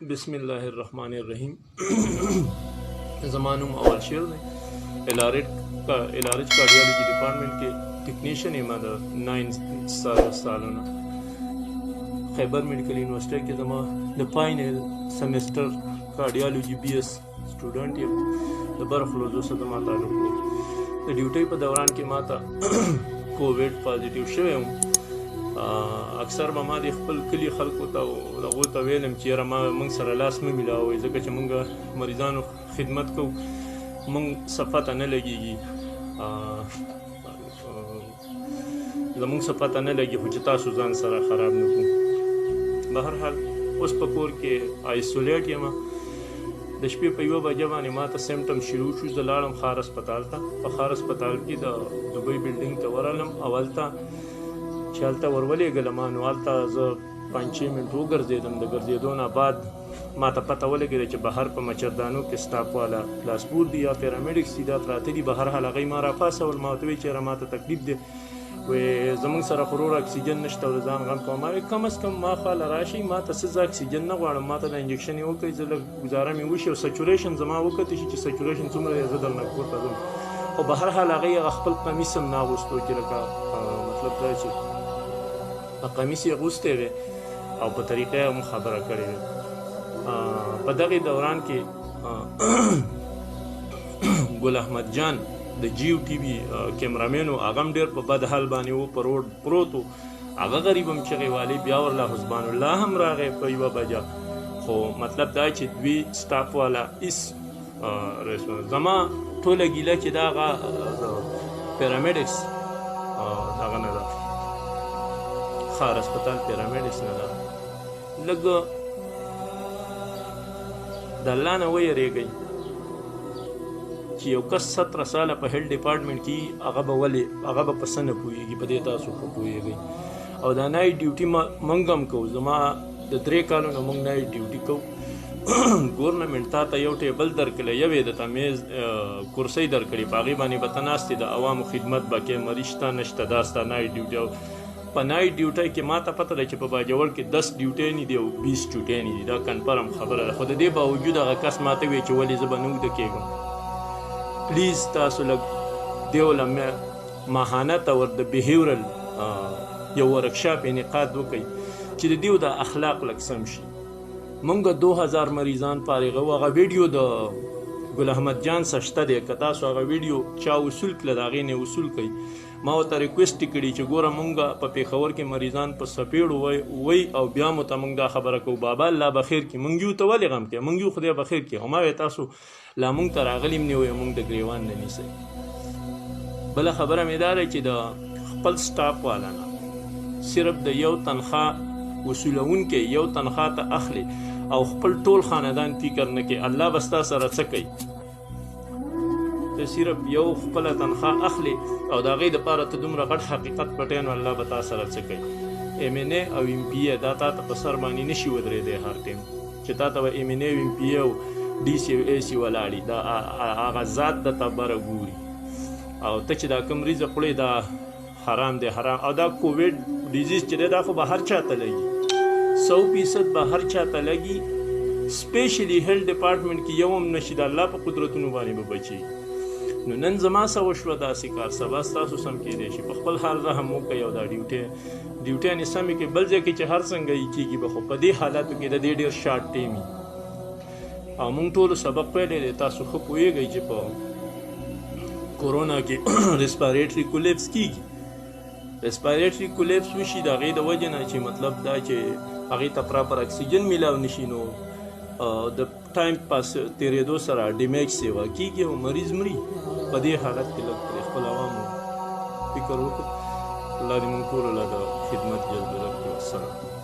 बिस्मिल्लाहिर्रहमानिर्रहीम। ज़मानुम अवल शेर ने एलआरएच कार्डियोलॉजी डिपार्टमेंट के टेक्नीशियन इमादा 9 सालों खैबर मेडिकल यूनिवर्सिटी के जमा the final semester cardiology BS student ये बर खलोजो से जमा ताल्लुक नहीं तो ड्यूटी पर दौरान के माता कोविड पॉजिटिव शवे हूँ। अक्सर बमा د خپل کلی خلکو ته هغو ته ویلم چې یاره موږ سره لاس مه میلاوئ ځکه چې موږ مریضانو خدمت کوو، موږ څه پته نه لګېږي زموږ څه پته نه لګي خو چې تاسو ځان سره خراب نه کړو. بهرحال اوس په کور کې آیسولیټ یم. د شپې په 1 بجه باندې ما ته سیمټم شروع شو. زه لاړم خار هسپتال ته. په خار هسپتال کې د دوبۍ بلډینګ ته ورغلم. اول ته چې هلته ورولېږلم نو هلته زه 5-6 منټ وګرځېدم. د ګرځېدو نه بعد ما ته پته ولګېده چې بهر په مچردانو کې سټاف والا پلاسپور دي یا پیرامیډکس دي، دا پراته دي. بهرحال هغوی ما راپاڅول. ما ورته وویل چې یاره ما ته تکلیف دی، وایي زموږ سره خو ورور اکسیجن نشته او د ځان غم کوم. ما وایي کم از کم ما خواله راشئ، ما ته څه زه اکسیجن نه غواړم، ما ته د انجکشن یې وکړئ، زه لږ ګزاره مې وشي او سچوریشن زما وکتل شي چې سچوریشن څومره دی، زه درنه کور ته ځم. خو بهرحال هغوی هغه خپل قمیص هم نه اغوستو چې لکه مطلب دا چې قمیص یې اغوستی وی او په طریقه یې هم خبره کړې وې. په دغې دوران کې ګل احمد جان د جیو ټي وي کیمرامین و، هغه هم ډېر په بد حال باندې و، په روډ پروت و. هغه غریب هم چغې والی. بیا ورله حسبان الله هم راغی په 1 بجه. خو مطلب دا چې دوی سټاف والا هېڅ زما ټوله ګیله چې دا هغه پیرامیډکس دغه نه ده، خار هسپتال پیرامیډکس نه ده. لږ د الله نه ویرېږئ چې یو کس 17 ساله په هیلث ډپارټمنټ کې هغه به ولې هغه به په څه نه پوهېږي. په دې تاسو ښه پوهېږئ. او دا نایټ ډیوټي موږ هم کوو. زما د 3 کالو نه موږ نایټ ډیوټي کوو. ګورنمنټ تا ته یو ټیبل درکړی، یوې درته میز کرسۍ درکړي، په هغې باندې به ته ناست یې، د عوامو خدمت به کوې، مریض شته نشته، دا ستا نایټ ډیوټي. او په نایټ ډیوټۍ کې ما ته پته ده چې په باجوړ کې 10 ډیوټۍ نه دي او 20 چوټۍ نه دي. دا کنفرم خبره ده. خو د دې باوجود هغه کس ما ته وایي چې ولې زه به نه اوږده کېږم. پلیز تاسو لږ دې وله ماهانه طور د بیهیورل یو ورکشاپ انعقاد وکړئ چې د دیو د اخلاق لږ سم شي. مونږ 2000 مریضان فارغه و. هغه ویډیو د ګل احمد جان څه شته دی، که تاسو هغه ویډیو چا وصول کړه د هغې نه وصول کړئ. ما ورته ریکویسټ یې کړي چې ګوره مونږ په پېښور کې مریضان په څپېړو وی او بیا مو ته مونږ دا خبره کوو. بابا الله به خیر کړي. مونږ یو ته ولې غم کوې؟ مونږ یو خدای به خیر کړي. خو ما وایې تاسو لا مونږ ته راغلي هم نه وایې مونږ د ګریوان نه نیسئ. بله خبره مې دا ده چې د خپل سټاف والا نه صرف د یو تنخوا وصولونکی یو تنخوا ته اخلي او خپل ټول خاندان فکر نه کوي الله به ستا سره څه کوي. ته صرف یو خپله تنخوا اخلي او د هغې دپاره ته دومره غټ حقیقت پټی نو الله به تا سره څه کوي. MNA او MPA دا تا ته په سر باندې نشي ودرېدی هر ټیم چې تا ته به MNA او MPA او DC او AC ولاړي. دا هغه ذات د ته بره ګوري. او ته چې دا کوم ریزه خورې دا حرام دی حرام. او دا کوویډ ډیزیز چې دی دا خو به هر چا ته لګي، 100% به هر چا ته لګي. سپیشلی هیلث ډپارټمنټ کې یو هم نشي. د الله په قدرتونو باندې به بچي. نو نن زما څه وشوه داسې کار، سبا ستاسو سم کېدی شي. په خپل حال رحم وکړئ او دا ډیوټیانې سمې کړئ. بل ځای کې چې هر څنګه یې کېږي به، خو په دې حالاتو کې د دې ډېر شارټ ټیم وي. او موږ ټولو سبق ویلی دی. تاسو ښه پوهېږئ چې په کورونا کې ریسپایریټري کولیپس کېږي. ریسپایریټري کولیپس وشي د هغې د وجې نه چې مطلب دا چې هغې ته پراپر اکسیجن میلاو نشي، نو د ټایم پاس تېرېدو سره ډیمیج سیوا کېږي او مریض مري. په دې حالت کې لږ پرې خپل عوامو فکر وکړو. الله دې موږ ټولو له د خدمت جلب کړي. والسلام.